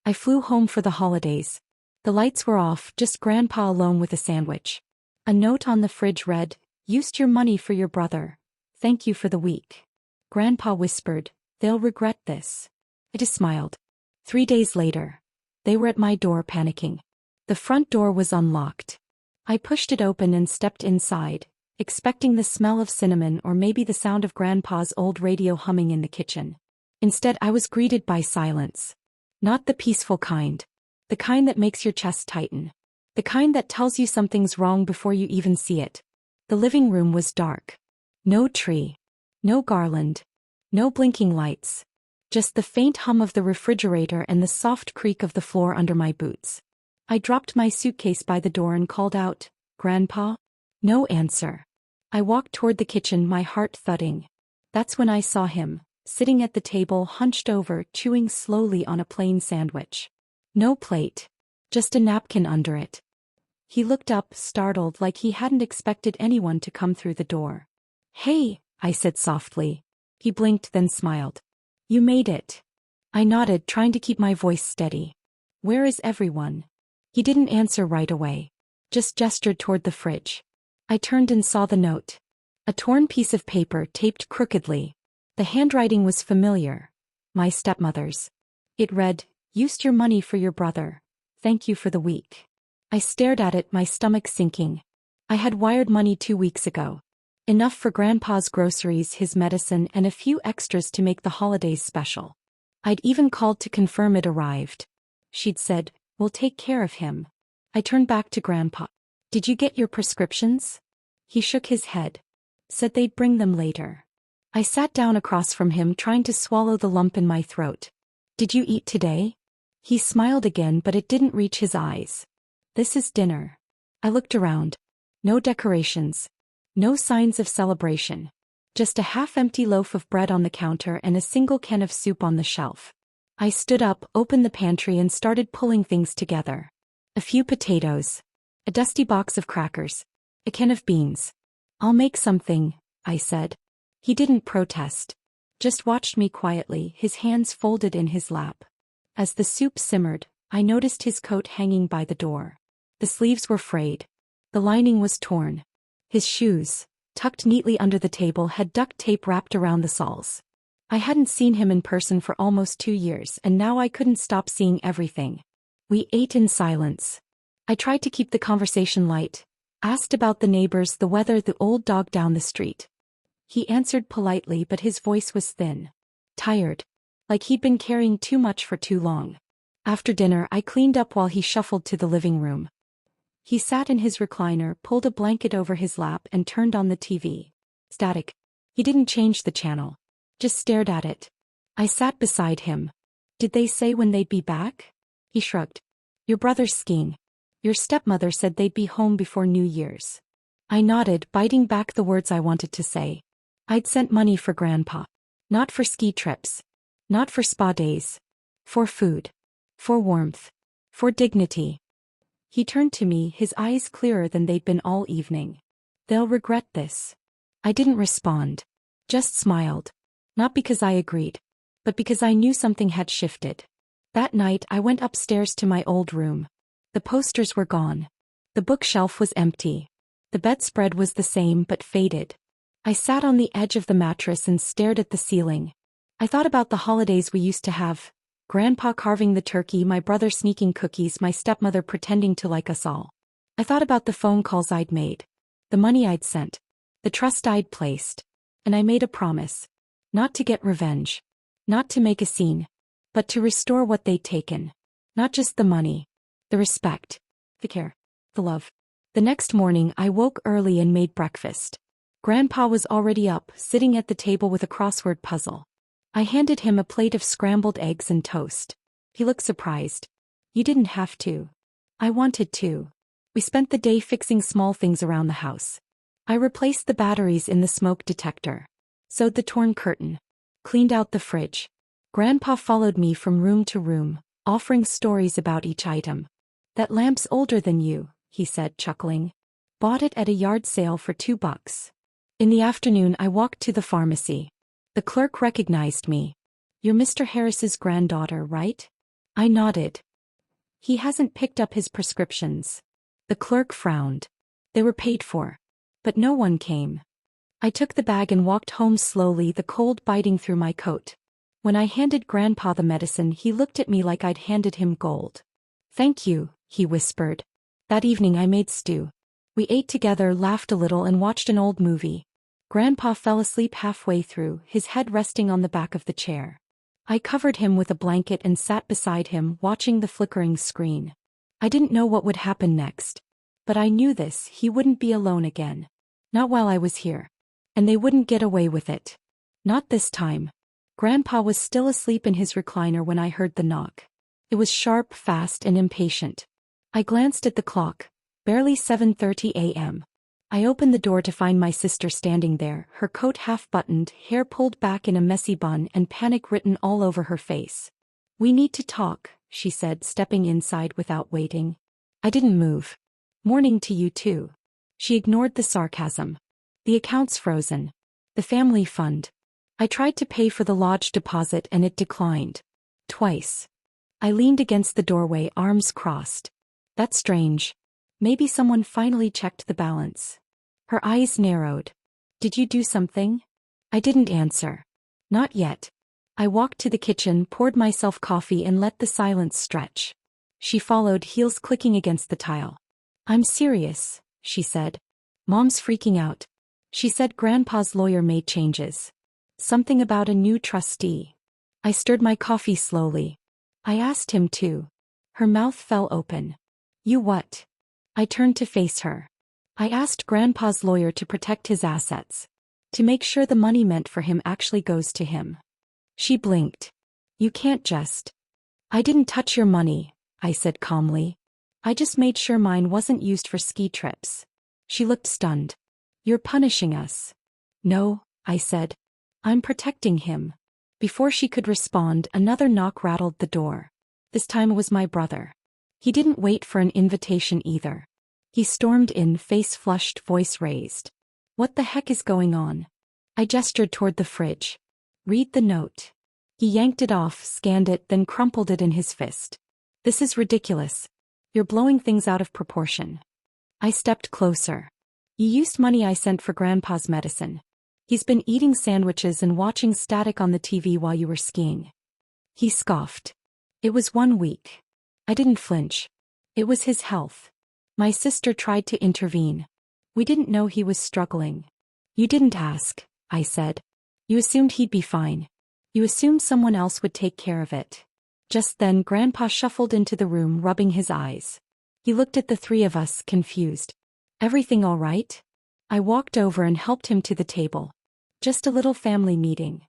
I flew home for the holidays. The lights were off, just Grandpa alone with a sandwich. A note on the fridge read, "Used your money for your brother. Thank you for the week." Grandpa whispered, "They'll regret this." I just smiled. 3 days later. They were at my door panicking. The front door was unlocked. I pushed it open and stepped inside, expecting the smell of cinnamon or maybe the sound of Grandpa's old radio humming in the kitchen. Instead, I was greeted by silence. Not the peaceful kind. The kind that makes your chest tighten. The kind that tells you something's wrong before you even see it. The living room was dark. No tree. No garland. No blinking lights. Just the faint hum of the refrigerator and the soft creak of the floor under my boots. I dropped my suitcase by the door and called out, "Grandpa?" No answer. I walked toward the kitchen, my heart thudding. That's when I saw him, sitting at the table hunched over, chewing slowly on a plain sandwich. No plate. Just a napkin under it. He looked up, startled, like he hadn't expected anyone to come through the door. "Hey," I said softly. He blinked, then smiled. "You made it." I nodded, trying to keep my voice steady. "Where is everyone?" He didn't answer right away. Just gestured toward the fridge. I turned and saw the note. A torn piece of paper taped crookedly. The handwriting was familiar. My stepmother's. It read, "Used your money for your brother. Thank you for the week." I stared at it, my stomach sinking. I had wired money 2 weeks ago. Enough for Grandpa's groceries, his medicine, and a few extras to make the holidays special. I'd even called to confirm it arrived. She'd said, "We'll take care of him." I turned back to Grandpa. "Did you get your prescriptions?" He shook his head. Said they'd bring them later. I sat down across from him, trying to swallow the lump in my throat. "Did you eat today?" He smiled again, but it didn't reach his eyes. "This is dinner." I looked around. No decorations. No signs of celebration. Just a half-empty loaf of bread on the counter and a single can of soup on the shelf. I stood up, opened the pantry and started pulling things together. A few potatoes. A dusty box of crackers. A can of beans. "I'll make something," I said. He didn't protest. Just watched me quietly, his hands folded in his lap. As the soup simmered, I noticed his coat hanging by the door. The sleeves were frayed. The lining was torn. His shoes, tucked neatly under the table, had duct tape wrapped around the soles. I hadn't seen him in person for almost 2 years, and now I couldn't stop seeing everything. We ate in silence. I tried to keep the conversation light, asked about the neighbors, the weather, the old dog down the street. He answered politely, but his voice was thin. Tired. Like he'd been carrying too much for too long. After dinner, I cleaned up while he shuffled to the living room. He sat in his recliner, pulled a blanket over his lap and turned on the TV. Static. He didn't change the channel. Just stared at it. I sat beside him. "Did they say when they'd be back?" He shrugged. "Your brother's skiing. Your stepmother said they'd be home before New Year's." I nodded, biting back the words I wanted to say. I'd sent money for Grandpa. Not for ski trips. Not for spa days. For food. For warmth. For dignity. He turned to me, his eyes clearer than they'd been all evening. "They'll regret this." I didn't respond. Just smiled. Not because I agreed, but because I knew something had shifted. That night I went upstairs to my old room. The posters were gone. The bookshelf was empty. The bedspread was the same but faded. I sat on the edge of the mattress and stared at the ceiling. I thought about the holidays we used to have. Grandpa carving the turkey, my brother sneaking cookies, my stepmother pretending to like us all. I thought about the phone calls I'd made. The money I'd sent. The trust I'd placed. And I made a promise. Not to get revenge. Not to make a scene. But to restore what they'd taken. Not just the money. The respect. The care. The love. The next morning I woke early and made breakfast. Grandpa was already up, sitting at the table with a crossword puzzle. I handed him a plate of scrambled eggs and toast. He looked surprised. "You didn't have to." "I wanted to." We spent the day fixing small things around the house. I replaced the batteries in the smoke detector. Sewed the torn curtain. Cleaned out the fridge. Grandpa followed me from room to room, offering stories about each item. "That lamp's older than you," he said, chuckling. "Bought it at a yard sale for $2. In the afternoon I walked to the pharmacy. The clerk recognized me. "You're Mr. Harris's granddaughter, right?" I nodded. He hasn't picked up his prescriptions. The clerk frowned. They were paid for. But no one came. I took the bag and walked home slowly, the cold biting through my coat. When I handed Grandpa the medicine, he looked at me like I'd handed him gold. Thank you, he whispered. That evening I made stew. We ate together, laughed a little, and watched an old movie. Grandpa fell asleep halfway through, his head resting on the back of the chair. I covered him with a blanket and sat beside him, watching the flickering screen. I didn't know what would happen next. But I knew this: he wouldn't be alone again. Not while I was here. And they wouldn't get away with it. Not this time. Grandpa was still asleep in his recliner when I heard the knock. It was sharp, fast, and impatient. I glanced at the clock. Barely 7:30 a.m. I opened the door to find my sister standing there, her coat half-buttoned, hair pulled back in a messy bun, and panic written all over her face. We need to talk, she said, stepping inside without waiting. I didn't move. Morning to you too. She ignored the sarcasm. The account's frozen. The family fund. I tried to pay for the lodge deposit and it declined. Twice. I leaned against the doorway, arms crossed. That's strange. Maybe someone finally checked the balance. Her eyes narrowed. Did you do something? I didn't answer. Not yet. I walked to the kitchen, poured myself coffee, and let the silence stretch. She followed, heels clicking against the tile. I'm serious, she said. Mom's freaking out. She said Grandpa's lawyer made changes. Something about a new trustee. I stirred my coffee slowly. I asked him to. Her mouth fell open. You what? I turned to face her. I asked Grandpa's lawyer to protect his assets. To make sure the money meant for him actually goes to him. She blinked. You can't just. I didn't touch your money, I said calmly. I just made sure mine wasn't used for ski trips. She looked stunned. You're punishing us. No, I said. I'm protecting him. Before she could respond, another knock rattled the door. This time it was my brother. He didn't wait for an invitation either. He stormed in, face flushed, voice raised. What the heck is going on? I gestured toward the fridge. Read the note. He yanked it off, scanned it, then crumpled it in his fist. This is ridiculous. You're blowing things out of proportion. I stepped closer. You used money I sent for Grandpa's medicine. He's been eating sandwiches and watching static on the TV while you were skiing. He scoffed. It was 1 week. I didn't flinch. It was his health. My sister tried to intervene. We didn't know he was struggling. You didn't ask, I said. You assumed he'd be fine. You assumed someone else would take care of it. Just then Grandpa shuffled into the room, rubbing his eyes. He looked at the three of us, confused. Everything all right? I walked over and helped him to the table. Just a little family meeting.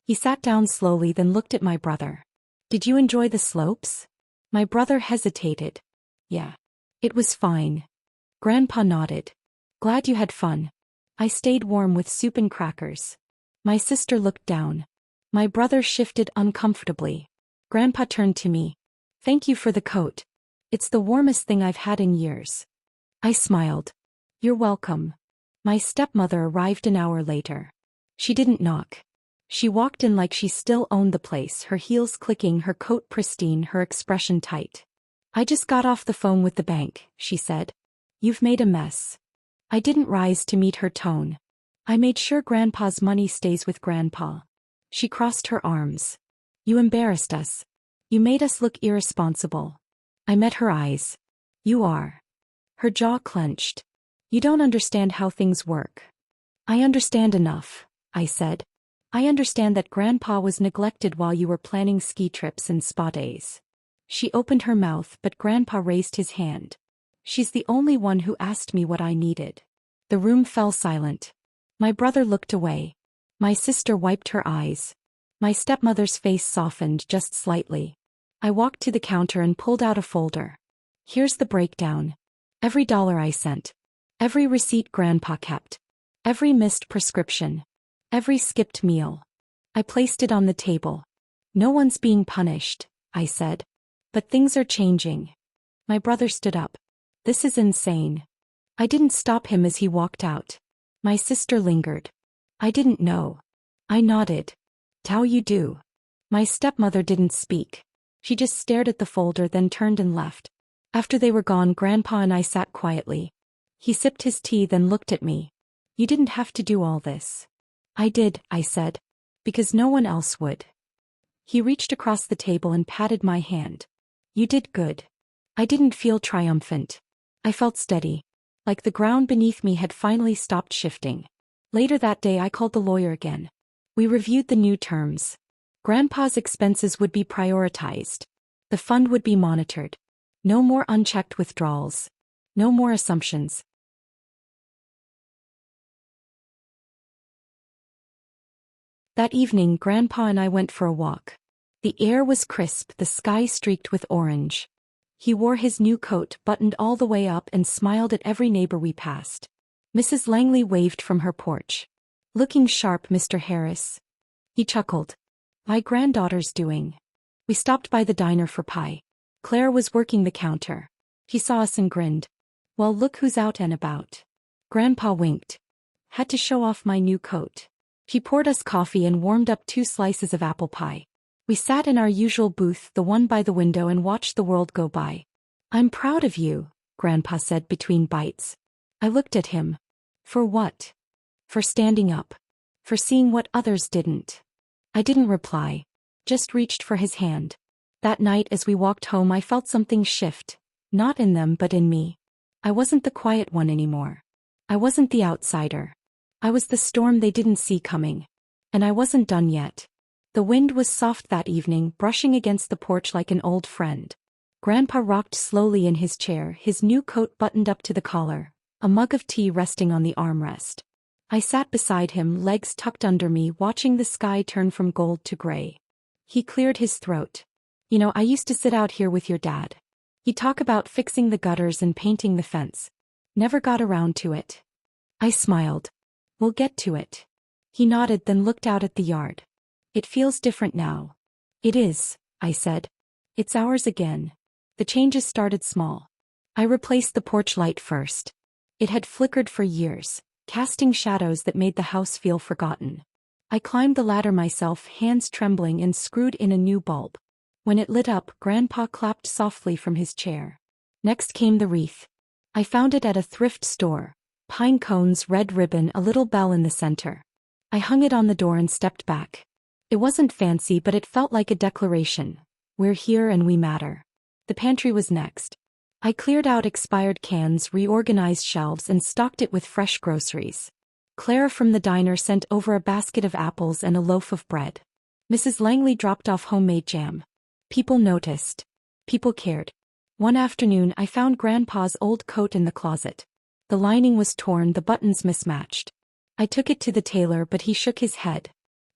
He sat down slowly, then looked at my brother. Did you enjoy the slopes? My brother hesitated. Yeah. It was fine. Grandpa nodded. Glad you had fun. I stayed warm with soup and crackers. My sister looked down. My brother shifted uncomfortably. Grandpa turned to me. Thank you for the coat. It's the warmest thing I've had in years. I smiled. You're welcome. My stepmother arrived an hour later. She didn't knock. She walked in like she still owned the place, her heels clicking, her coat pristine, her expression tight. I just got off the phone with the bank, she said. You've made a mess. I didn't rise to meet her tone. I made sure Grandpa's money stays with Grandpa. She crossed her arms. You embarrassed us. You made us look irresponsible. I met her eyes. You are. Her jaw clenched. You don't understand how things work. I understand enough, I said. I understand that Grandpa was neglected while you were planning ski trips and spa days. She opened her mouth, but Grandpa raised his hand. She's the only one who asked me what I needed. The room fell silent. My brother looked away. My sister wiped her eyes. My stepmother's face softened just slightly. I walked to the counter and pulled out a folder. Here's the breakdown. Every dollar I sent. Every receipt Grandpa kept. Every missed prescription. Every skipped meal. I placed it on the table. No one's being punished, I said. But things are changing. My brother stood up. This is insane. I didn't stop him as he walked out. My sister lingered. I didn't know. I nodded. How you do? My stepmother didn't speak. She just stared at the folder, then turned and left. After they were gone, Grandpa and I sat quietly. He sipped his tea, then looked at me. You didn't have to do all this. I did, I said. Because no one else would. He reached across the table and patted my hand. You did good. I didn't feel triumphant. I felt steady. Like the ground beneath me had finally stopped shifting. Later that day I called the lawyer again. We reviewed the new terms. Grandpa's expenses would be prioritized. The fund would be monitored. No more unchecked withdrawals. No more assumptions. That evening, Grandpa and I went for a walk. The air was crisp, the sky streaked with orange. He wore his new coat, buttoned all the way up, and smiled at every neighbor we passed. Mrs. Langley waved from her porch. Looking sharp, Mr. Harris. He chuckled. My granddaughter's doing. We stopped by the diner for pie. Claire was working the counter. He saw us and grinned. Well, look who's out and about. Grandpa winked. Had to show off my new coat. He poured us coffee and warmed up 2 slices of apple pie. We sat in our usual booth, the one by the window, and watched the world go by. I'm proud of you, Grandpa said between bites. I looked at him. For what? For standing up. For seeing what others didn't. I didn't reply. Just reached for his hand. That night as we walked home I felt something shift. Not in them but in me. I wasn't the quiet one anymore. I wasn't the outsider. I was the storm they didn't see coming. And I wasn't done yet. The wind was soft that evening, brushing against the porch like an old friend. Grandpa rocked slowly in his chair, his new coat buttoned up to the collar, a mug of tea resting on the armrest. I sat beside him, legs tucked under me, watching the sky turn from gold to gray. He cleared his throat. You know, I used to sit out here with your dad. He'd talk about fixing the gutters and painting the fence. Never got around to it. I smiled. We'll get to it. He nodded, then looked out at the yard. It feels different now. It is, I said. It's ours again. The changes started small. I replaced the porch light first. It had flickered for years, casting shadows that made the house feel forgotten. I climbed the ladder myself, hands trembling, and screwed in a new bulb. When it lit up, Grandpa clapped softly from his chair. Next came the wreath. I found it at a thrift store. Pine cones, red ribbon, a little bell in the center. I hung it on the door and stepped back. It wasn't fancy, but it felt like a declaration. We're here and we matter. The pantry was next. I cleared out expired cans, reorganized shelves, and stocked it with fresh groceries. Claire from the diner sent over a basket of apples and a loaf of bread. Mrs. Langley dropped off homemade jam. People noticed. People cared. One afternoon I found Grandpa's old coat in the closet. The lining was torn, the buttons mismatched. I took it to the tailor, but he shook his head.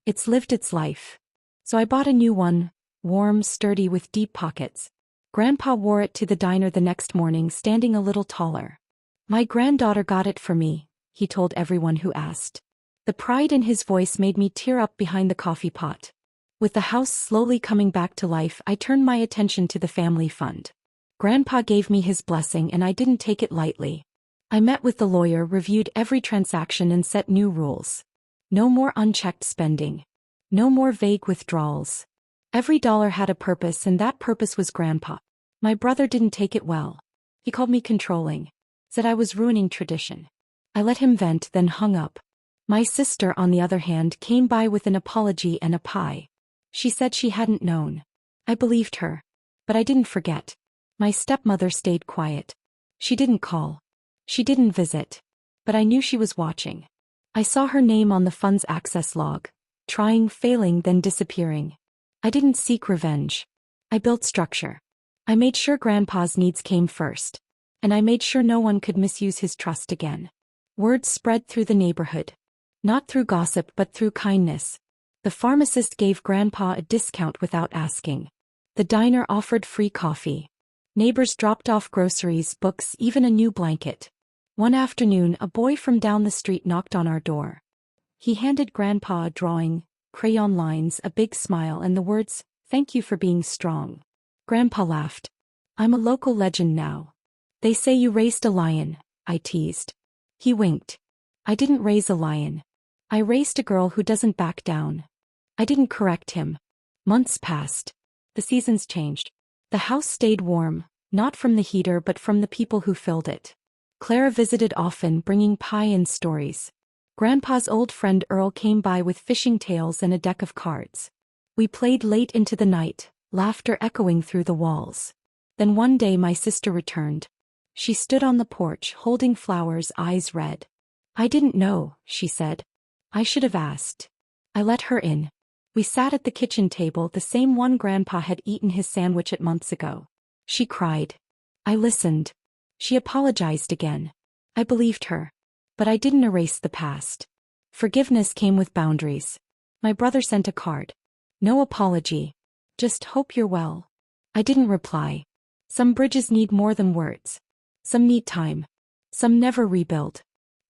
It's lived its life. So I bought a new one, warm, sturdy, with deep pockets. Grandpa wore it to the diner the next morning, standing a little taller. My granddaughter got it for me, he told everyone who asked. The pride in his voice made me tear up behind the coffee pot. With the house slowly coming back to life, I turned my attention to the family fund. Grandpa gave me his blessing, and I didn't take it lightly. I met with the lawyer, reviewed every transaction, and set new rules. No more unchecked spending. No more vague withdrawals. Every dollar had a purpose, and that purpose was Grandpa. My brother didn't take it well. He called me controlling. Said I was ruining tradition. I let him vent, then hung up. My sister, on the other hand, came by with an apology and a pie. She said she hadn't known. I believed her. But I didn't forget. My stepmother stayed quiet. She didn't call. She didn't visit. But I knew she was watching. I saw her name on the fund's access log. Trying, failing, then disappearing. I didn't seek revenge. I built structure. I made sure Grandpa's needs came first. And I made sure no one could misuse his trust again. Word spread through the neighborhood. Not through gossip but through kindness. The pharmacist gave Grandpa a discount without asking. The diner offered free coffee. Neighbors dropped off groceries, books, even a new blanket. One afternoon, a boy from down the street knocked on our door. He handed Grandpa a drawing, crayon lines, a big smile, and the words, "Thank you for being strong." Grandpa laughed. "I'm a local legend now. They say you raised a lion," I teased. He winked. "I didn't raise a lion. I raised a girl who doesn't back down." I didn't correct him. Months passed. The seasons changed. The house stayed warm, not from the heater but from the people who filled it. Clara visited often, bringing pie and stories. Grandpa's old friend Earl came by with fishing tails and a deck of cards. We played late into the night, laughter echoing through the walls. Then one day my sister returned. She stood on the porch, holding flowers, eyes red. "I didn't know," she said. "I should have asked." I let her in. We sat at the kitchen table, the same one Grandpa had eaten his sandwich at months ago. She cried. I listened. She apologized again. I believed her. But I didn't erase the past. Forgiveness came with boundaries. My brother sent a card. No apology. Just "hope you're well." I didn't reply. Some bridges need more than words. Some need time. Some never rebuild.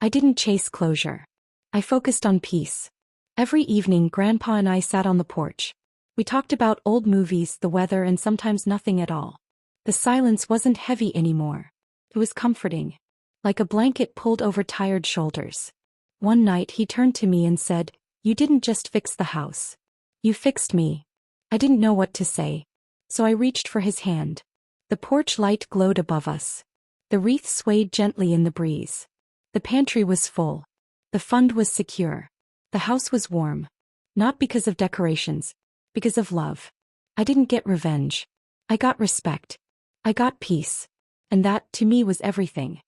I didn't chase closure. I focused on peace. Every evening Grandpa and I sat on the porch. We talked about old movies, the weather, and sometimes nothing at all. The silence wasn't heavy anymore. It was comforting. Like a blanket pulled over tired shoulders. One night he turned to me and said, "You didn't just fix the house. You fixed me." I didn't know what to say. So I reached for his hand. The porch light glowed above us. The wreath swayed gently in the breeze. The pantry was full. The fund was secure. The house was warm. Not because of decorations. Because of love. I didn't get revenge. I got respect. I got peace. And that, to me, was everything.